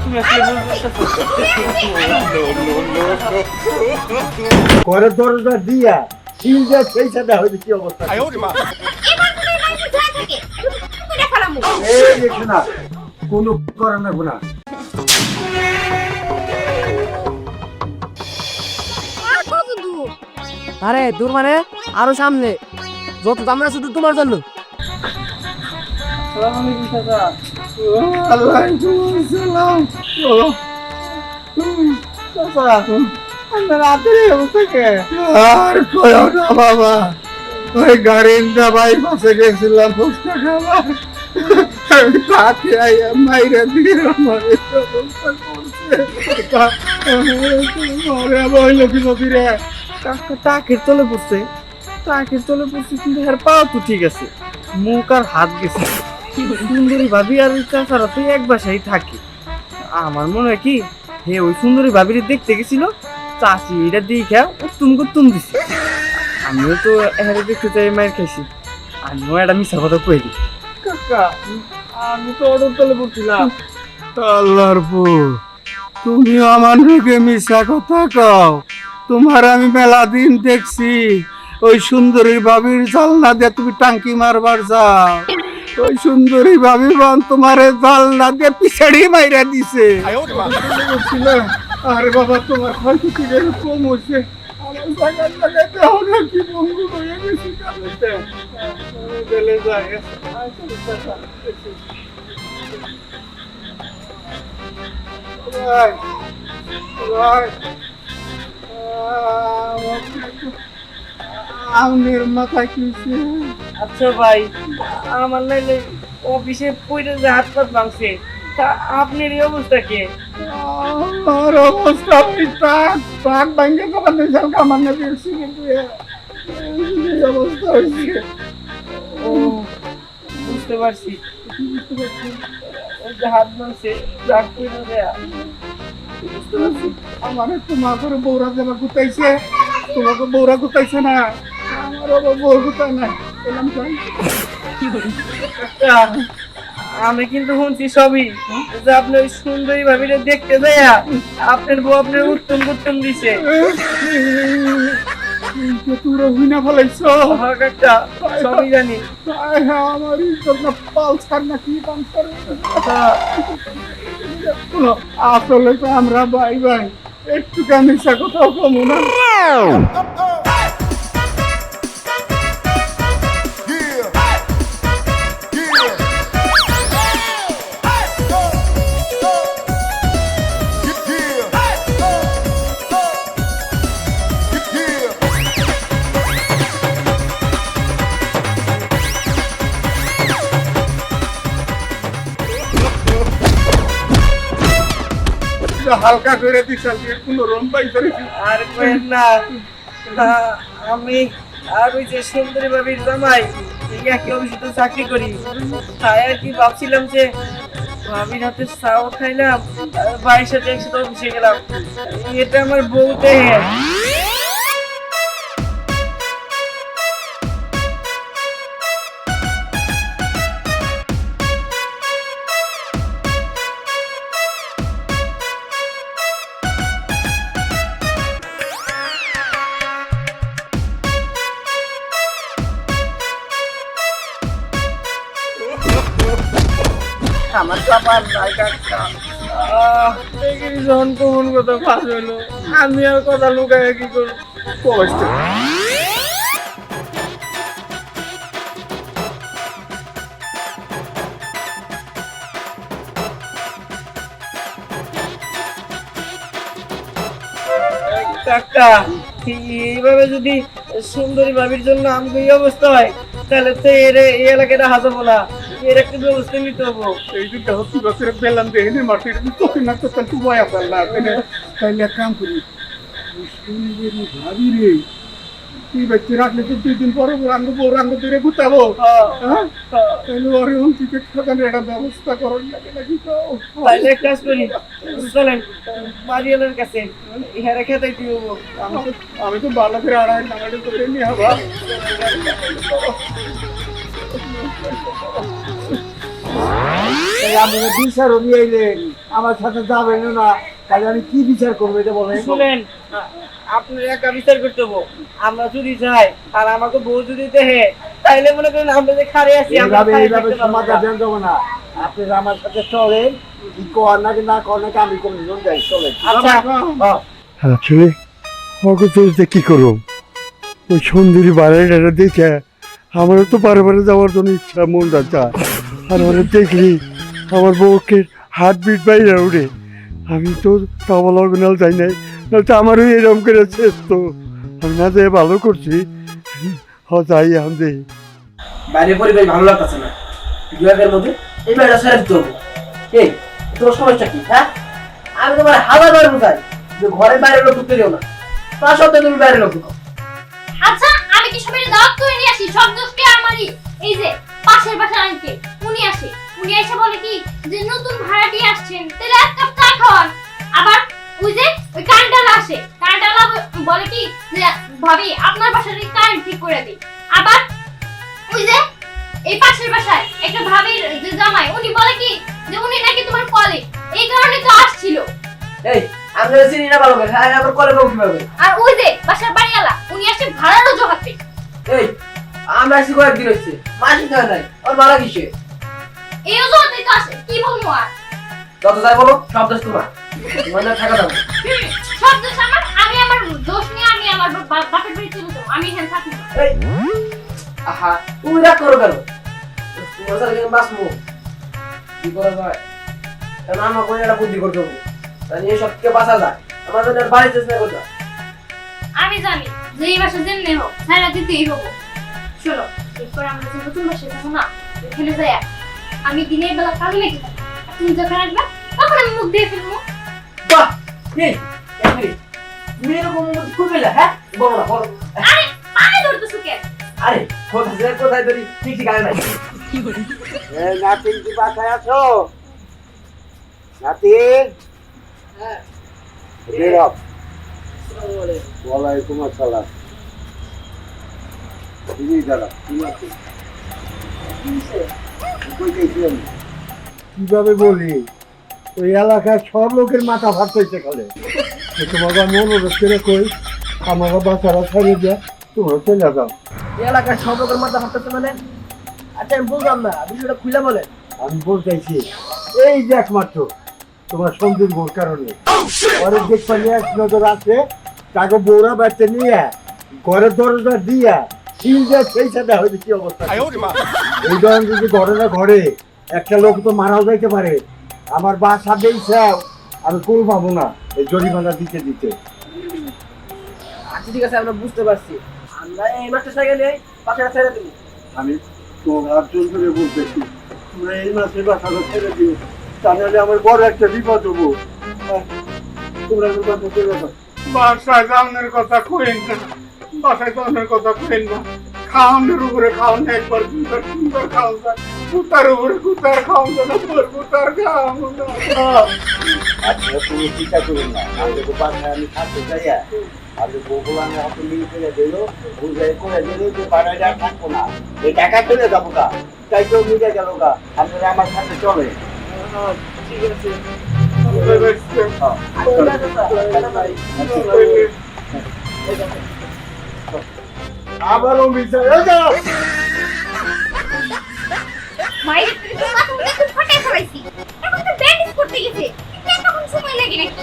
তুমি আসলে বুঝতেছো ঘরের দরজা দিয়া শিল যা সেই সাথে হয়তো কি অবস্থা এবার করে নাই বুঝায় থাকে তুমি দেখালামু এই দেখো না কোনো করে না গুনা কত দূর আরে দূর মানে আরো সামনে যত আমরা শুধু তোমার জন্য আসসালামু আলাইকুম চাচা আলাইকুম সালাম চাচা আপনার রাতের অবস্থা কে আর কয়ও না বাবা ওই গাড়িটা বাইপাসে গেছিলাম ফুচকা খাবার তাকে আইয়া মাইরা দিয়ে আমার অবস্থা করছে মরে বই লক্ষ্মী রে টাকের তলে পড়ছে কিন্তু এর পা তো ঠিক আছে মুখ আর হাত গেছে সুন্দরী ভাবি আর ওই চাচারা তো এক বাসায় থাকে আমার মনে হয় কি হে ওই সুন্দরী ভাবির দেখতে গেছিল চাচি এটা দেখা উত্তম দিছে আমিও তো এর দেখতে চাই মায়ের খাইছি আমিও একটা মিশা কথা কই দিই কাকা আমি তো অর্ডার তলে পড়ছিলাম আল্লাহর পর তুমিও আমার রোগে মিশা কথা কও তোমার আমি মেলা দিন দেখছি ওই সুন্দরী ভাবির জালনা দিয়ে তুমি টাঙ্কি মারবার যাও ওই সুন্দরী ভাবি বান তোমার জালনা দিয়ে পিছাড়ি মাইরা দিছে আরে বাবা তোমার হয়তো কি কম হয়েছে আমার জায়গা জায়গাতে আমরা কি বন্ধু হয়ে গেছি কালেতে গেলে যায় Right. আমার মাথায় কিছু আচ্ছা ভাই আমার নাইলে অফিসে পড়ে যে হাত পাত ভাঙছে তা আপনার এই অবস্থা কে আমার অবস্থা ওই ট্রাক ভাঙ্গে তোমার দেশাল কামান না পেয়েছি কিন্তু এই অবস্থা হয়েছে ও বুঝতে পারছি ওই যে হাত ভাঙছে ট্রাক পড়ে দেয়া বুঝতে পারছি আমার তোমাকে বৌরা যাবা গুতাইছে তোমাকে বৌরা গুতাইছে না আমার বউ গুতাই না এলাম তাই আমি কিন্তু শুনছি সবই যে আপনি ওই সুন্দরী ভাবিরে দেখতে যাইয়া আপনার বউ আপনার উত্তম দিছে তোরা হুইনা ফেলাইছ কাকা সবই জানি আমার ইজ্জত না পালসার না কি পালসার আসলে তো আমরা ভাই একটু মিশা কোথাও কমু না হালকা করে দিছাল দিয়ে কোনো রম্বাই করে আর কইেন না আমি আর ওই যে সুন্দরী ভাবির জামাই একই অফিসে তো চাকরি করি তাই আর কি ভাবছিলাম যে ভাবির হাতে চাও খাইলাম ভাইয়ের সাথে একসাথে অফিসে গেলাম এটা আমার বউ দেহে আমার চাপার জায়গা যখন কোন কথা ফাঁস হইলো আমি আর কথা লুকায় কি করবো কাকা এইভাবে যদি সুন্দরী ভাবির জন্য আমাকে এই অবস্থা হয় তাহলে তো এই এলাকাটা হাজাবো না এর একটা ব্যবস্থা নিতে হবো এই যে হচ্ছে বছর পেলাম দেখে মাটির তোকে না তো তুই বয়া পারলা তাইলে এক কাম করি সুন্দরী ভাবি রে তুই ব্যক্তি রাখলে তো 2 দিন পরে রাঙ্গ ধরে গুতাবো হ্যাঁ তাহলে ওর টিকিট খাতার একটা ব্যবস্থা করার লাগে নাকি তো তাইলে এক কাজ করি চলেন মারিয়ালের কাছে হেরে খেতে দিব আমি তো ভালো করে আড়াই নামাটা করে নিয়ে হবা আপনি দিশা রবি আইলেন আমার সাথে যাবেন না, তাহলে আমি কি বিচার করবো এটা বলেন? শুনেন, আপনার একা বিচার করতে হবো। আমরা যদি যাই আর আমাকে বউ যদি দেখে, তাইলে মনে করেন আমরা যে খারে আছি আমরা এইভাবে খারে এইভাবে থাকতে পারবো সমাধান না। দেন যাবো না। আপনি আমার সাথে চলেন, কি কর নাকি না কর নাকি আমি কোন জন যাই, চলেন। আচ্ছা আসলে অগত কি করব, ওই সুন্দরী বাড়িটা দেখে আমারও তো বারে বারে যাওয়ার জন্য ইচ্ছা, মনটা চায়। আর ওরা দেখলি আমার বউকে হার্টবিট বাইরে উঠে, আমি তো তাওয়াল অর্গানাল যাই নাই, নয়তো আমারও এরকম করে শেষ। তো আমি না যেয়ে ভালো করছি, যাই এখন দেখি। বাইরে পরিবেশ ভালো লাগতেছে না, বিভাগের মধ্যে এই বাড়িটা ছেড়ে দিতে হবে। এই তোমার সমস্যা কি? হ্যাঁ, আমি তোমার হাজারবার বোঝাই যে ঘরের বাইরে লোক ঢুকতে দিও না, তা সত্ত্বেও তুমি বাইরে লোক ঢুকাও। আচ্ছা আমি কি সবাই দাওয়াত করে নিয়ে আসি, সব দোষটি আমারই। এই যে পাশের বাসার আঙ্কেল উনি আসে, উনি এসে বলে কি যে নতুন ভাড়াটি আসছেন, তাহলে এক কাপ চা খাওয়ান। আবার ওই যে ওই কারেন্টওয়ালা আসে, কারেন্টওয়ালা বলে কি যে ভাবি আপনার বাসার কারেন্ট ঠিক করে দিই। আবার ওই যে এই পাশের বাসায় একটা ভাবির যে জামাই, উনি বলে কি যে উনি নাকি তোমার কলিগ, এই কারণে তো আসছিল। এই আমি চিনি না ভালো করে, হ্যাঁ আমার কলে বউ কিভাবে? আর ওই যে বাসার বাড়িওয়ালা উনি আসে ভাড়ার অজুহাতে। এই আমরা আসি কয়েকদিন হচ্ছে, মাসিক হয় নাই, ওর মারা কিসে? এই অজুহাতে তো আসে, কি বলবো আর। যত যাই বলো সব দোষ তোমার, তোমার না থাকা যাবে। সব দোষ আমার, আমি আমার দোষ নিয়ে আমি আমার বাপের বাড়ি চলে যাবো, আমি এখানে থাকবো না। এই আহা তুমি রাগ করো কেন? তোমার সাথে কেন বাঁচবো? কি করা যায়? কারণ আমার কোনো একটা বুদ্ধি করতে হবে, তাহলে এই সব থেকে বাঁচা যায়। আমার জন্য আর বাড়িতে চেষ্টা করতে হয়। আমি জানি যে এই বাসা যেমনি হোক ছাড়া দিতেই হবো। চলো এরপর আমরা যে নতুন বাসায় যাবো না, এখানে যাই আমি দিনের বেলা কাজে লেগে থাকবো, আর তুমি যখন আসবে তখন আমি মুখ দিয়ে ফেলবো। বাহ! এই এক মিনিট, তুমি এরকম মুখ খুলবে না? হ্যাঁ বলো না, বলো। আরে পানি ধরতেছো কেন? আরে কোথায় ধরি ঠিক ঠিক আয় নাই। এই নাতিন কি বাসায় আছো? নাতিন, হ্যাঁ বের হ। ওয়ালাইকুম আসসালাম। দিদি দাদা, কি আছে? কই গেছিলেন? কিভাবে বলি, ওই এলাকার সব লোকের মাথা ভাত হয়েছে খালে। তোমাকে আমি অনুরোধ করে কই, আমাকে বাচ্চারা ছেড়ে দেয়, তোমরা চলে যাও। এই এলাকার সব লোকের মাথা ভাবতে মানে? আচ্ছা আমি বুঝলাম না, বিষয়টা খুলে বলেন। আমি বলতেছি, এই যে একমাত্র তোমার সন্ধির বোর কারণে ঘরের দেখবা নিয়ে এক নজর আছে, তাকে বৌরা বাচ্চা নিয়ে ঘরের দরজা দিয়া সিল দেয়, সেই সাথে হয়তো কি অবস্থা। এই ধরনের যদি ঘরে না ঘরে একটা লোক তো মারাও যাইতে পারে। আমার বাসা দিয়েছাও, আমি কোল পাবো না এই জরিমানা দিতে দিতে। আচ্ছা ঠিক আছে, আমরা বুঝতে পারছি, আমরা এই মাসের সাইকেলে পাশে ছেড়ে দেবো। আমি তোমার জোর করে বলতেছি, তোমরা এই মাসে বাসাটা ছেড়ে দিও, তাহলে আমার বড় একটা বিপদ হবো। তোমরা বাসা চলে যাও। বাসায় যাওয়ার কথা কইন না, বাসায় যাওয়ার কথা কইন না। খাওয়ানোর উপরে খাওয়ান, একবার দুবার তিনবার খাওয়ান যায়, কুতার উপরে কুতার খাওয়ান যায় না, কুতার খাওয়ান না। আচ্ছা তুমি চিন্তা করুন না, আমাদের বাসায় আমি থাকতে চাই, আমি বগুলা আমি হাতে নিয়ে ফেলে দিল, বুঝাই করে দিল যে বাড়ায় আর থাকবো না, এই টাকা চলে যাবো গা, তাই তো মিলে গেল গা, আপনারা আমার সাথে চলে। ঠিক আছে। আবারও মিশে মায়ের তুমি মাথা মুখে খুব ফাটাই ফেলাইছি, এখন তো ব্যান্ডেজ করতে গেছে, এতক্ষণ সময় লাগে নাকি?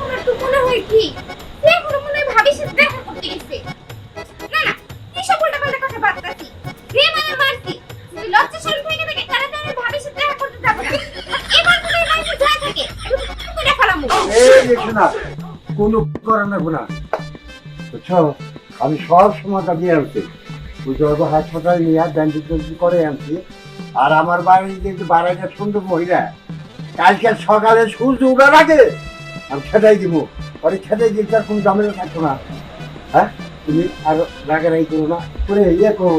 আমার তো মনে হয় কি সে এখনো মনে হয় ভাবির সাথে দেখা করতে গেছে। না না, এসব উল্টাপাল্টা কথা বার্তাছি, প্রেমায় মারছি, যদি লজ্জা শরম থেকে থাকে তাহলে তো আমি ভাবির সাথে দেখা করতে যাবো না। আর এবার যদি লাইফে যায় থাকে তুমি দেখালাম। এই দেখো না, কোনো করে না গুণা, বুঝছো? আমি সব সমাধান দিয়ে আনছি, বুঝতে হাসপাতালে নিয়ে ব্যান্ডেজ করে আনছি। আর আমার বাড়ি কিন্তু বাড়িটা সুন্দর মহিলা, কালকে সকালে সূর্য উঠার আগে আমি খেটাই দিব, পরে খেটাই দিতে আর কোনো জামেলা থাকতো না। হ্যাঁ, তুমি আর রাগারাগি করো না, করে ইয়ে করো।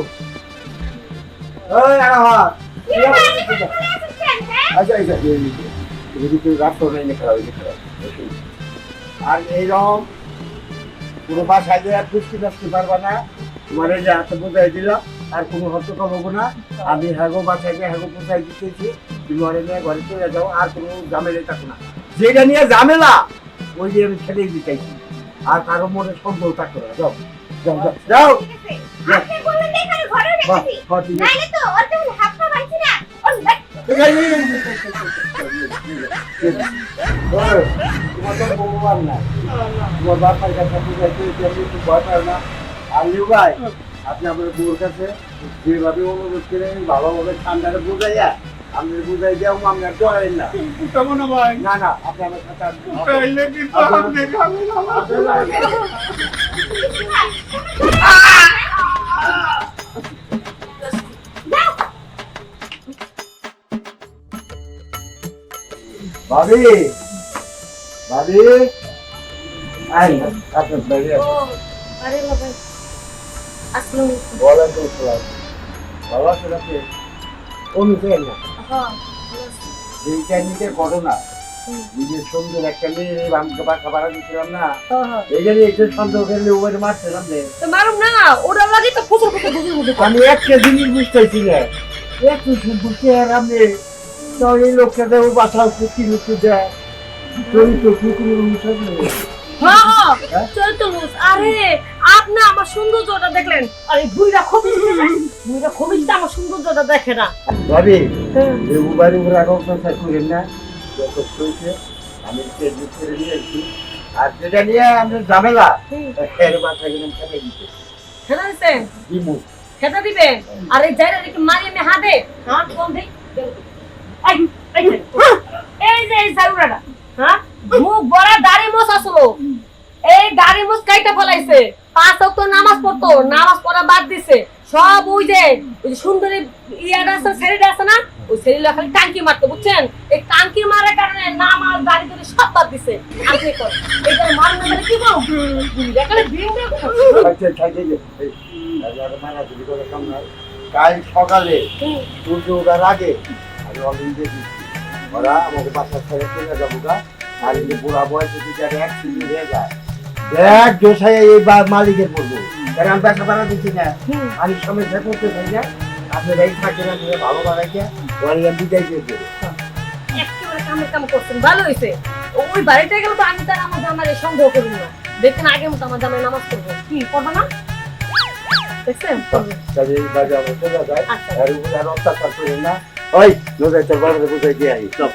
ওই আরাফাত, আচ্ছা আচ্ছা, তুমি কিন্তু রাস্তা নেই খেলা হয়েছে খেলা। আর এইরকম পুরো বাসায় যে আর পুষ্টি টাস্তি পারবা না, তোমার এই যে হাতে বোঝাই দিলাম, আর কোনো হস্তক্ষেপ হবো না। আমি হ্যাগো বাসাকে হ্যাগো পোষাই দিতেছি, তুমি ঘরে নিয়ে ঘরে চলে যাও, আর কোনো ঝামেলা থাকো না। যেটা নিয়ে ঝামেলা ওই যে আমি ছেড়েই দিতেছি, আর কারো মনে সন্দেহ থাকতো না। যাও যাও যাও যাও। আপনি বললেন যে এখানে ঘরে বাহ, রেখেছি বাহ, ঠিক আছে। নাইলে তো ওর তো হাত পা ভাঙছি না ওর দেখ তোমার তো ভগবান না, তোমার বাপার কাছে বুঝাইতে আমি একটু ভয় পাই না। আর লিউ ভাই, আপনি আপনার বউর কাছে যেভাবে অনুরোধ করে ভালোভাবে ঠান্ডাটা বুঝাইয়া আপনি বুঝাই দেও, আমি আর ডরেন না। না না, আপনি আমার সাথে আসবেন। ভাবি ভাবি, আই আপনার বাইরে ও আরে বাবা আসসালামু বলেন তো সালাম। ভালো আছেন আপনি? অনুযায়ী না হ্যাঁ যেই টাইমে ঘটনা, নিজের সুন্দর একটা মেয়ে আমাকে বাঁকা বাড়া দিচ্ছিলাম না, হ্যাঁ এই জন্য একটু সন্দেহ করলে ওভারে মারছিলাম যে। তো মারুম না ওরা লাগে তো ফুসুর ফুসুর বুঝির মধ্যে আমি একটা জিনিস বুঝতেছি না, এত সুন্দর চেহারা আপনি, তো এই লোকটা দেবো বাসা কি লোককে দেয় চরিত্র কুকুরের অনুসারে। হ্যাঁ হ্যাঁ চল তো আরে আপনি আমার সৌন্দর্যটা দেখলেন, আরে বুইরা খবিসটা আমার সৌন্দর্যটা দেখে না ভাবি লেবু বাড়ি উপরে আগে অত্যাচার করেন না, যত হয়েছে আমি ফেসবুক করে নিয়ে এসেছি। আর যেটা নিয়ে আমাদের ঝামেলা, এর মাথা গেলাম খেতে দিতে খেলা দিচ্ছেন দিমু। খেতে দিবেন আরে যাইরা একটু মারিয়ে মে হাতে হাত কোন দেই এই যে এই জাউরাটা হ্যাঁ মুখ বড় দাড়ি মোছ আসলো, এই দাড়ি মোছ কাইটা ফলাইছে, 5 ওয়াক্ত নামাজ পড়তো, নামাজ পড়া বাদ দিছে, সব ওই যে সুন্দরী ইয়াটা আছে ছেলেটা আছে না, ওই ছেলেটা খালি টাঙ্কি মারতো বুঝছেন, এই টাঙ্কি মারার কারণে নামাজ দাড়ি ধরে সব বাদ দিছে। আপনি কর এটা মারনা মানে কি বল দেখালে বিম দেব আচ্ছা থাকে যে এই রাজার মারা যদি করে কাম না, কাল সকালে সূর্য ওঠার আগে আমি অলরেডি দিচ্ছি, ওরা আমাকে বাসা ছেড়ে চলে যাবো গা। আর এই যে বুড়া বয়সে যদি একটা অ্যাক্সিডেন্ট হয়ে যায়, দেখ জোসাই এই মালিকের পড়বো, কারণ আমি টাকা বাড়া দিচ্ছি না, আমি সমস্যা করতে চাই না। আপনার এই থাকে না, ভালো বাড়াইছে ওরা বিদায় দিয়ে দেবে। একেবারে কাম করছেন, ভালো হয়েছে। ওই বাড়িতে গেলে তো আমি তার আমার সন্দেহ করবো না, দেখেন আগের মতো আমার জামাই নামাজ পড়বো, কি করবো না দেখছেন তাহলে এই বাজে আমার চলে যায়, আচ্ছা। আর উপরে আর অত্যাচার করেন না। ওই নজর তোর বাড়িতে বুঝাই দিয়ে আই সব।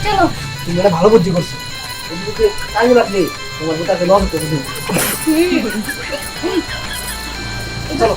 চলো তুমি একটা ভালো বুদ্ধি করছো, এদিকে কাজে লাগলে তোমার গোটাকে লস করে দেবো। চলো